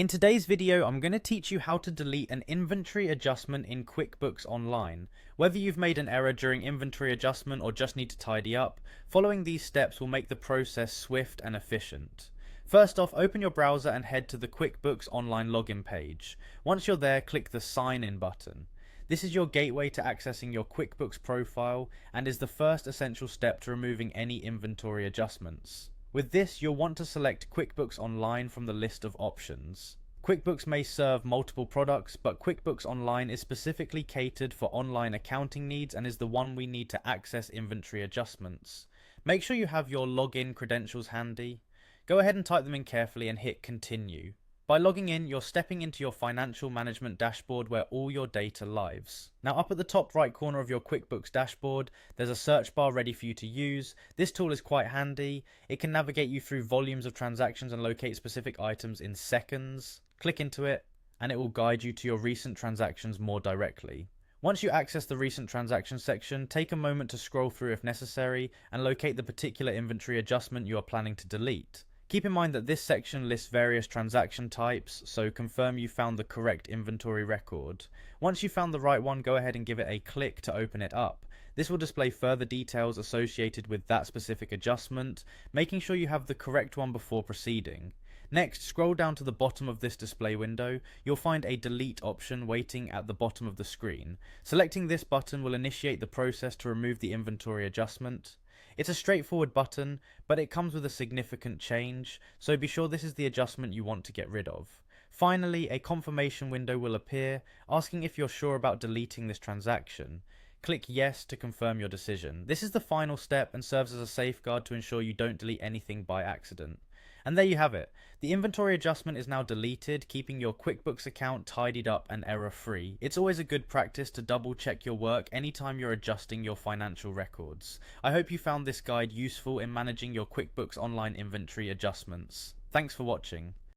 In today's video, I'm going to teach you how to delete an inventory adjustment in QuickBooks Online. Whether you've made an error during inventory adjustment or just need to tidy up, following these steps will make the process swift and efficient. First off, open your browser and head to the QuickBooks Online login page. Once you're there, click the Sign In button. This is your gateway to accessing your QuickBooks profile and is the first essential step to removing any inventory adjustments. With this, you'll want to select QuickBooks Online from the list of options. QuickBooks may serve multiple products, but QuickBooks Online is specifically catered for online accounting needs and is the one we need to access inventory adjustments. Make sure you have your login credentials handy. Go ahead and type them in carefully and hit Continue. By logging in, you're stepping into your financial management dashboard where all your data lives. Now up at the top right corner of your QuickBooks dashboard, there's a search bar ready for you to use. This tool is quite handy. It can navigate you through volumes of transactions and locate specific items in seconds. Click into it and it will guide you to your recent transactions more directly. Once you access the recent transactions section, take a moment to scroll through if necessary and locate the particular inventory adjustment you are planning to delete. Keep in mind that this section lists various transaction types, so confirm you found the correct inventory record. Once you've found the right one, go ahead and give it a click to open it up. This will display further details associated with that specific adjustment, making sure you have the correct one before proceeding. Next, scroll down to the bottom of this display window. You'll find a delete option waiting at the bottom of the screen. Selecting this button will initiate the process to remove the inventory adjustment. It's a straightforward button, but it comes with a significant change, so be sure this is the adjustment you want to get rid of. Finally, a confirmation window will appear, asking if you're sure about deleting this transaction. Click Yes to confirm your decision. This is the final step and serves as a safeguard to ensure you don't delete anything by accident. And there you have it. The inventory adjustment is now deleted, keeping your QuickBooks account tidied up and error-free. It's always a good practice to double check your work anytime you're adjusting your financial records. I hope you found this guide useful in managing your QuickBooks Online inventory adjustments. Thanks for watching.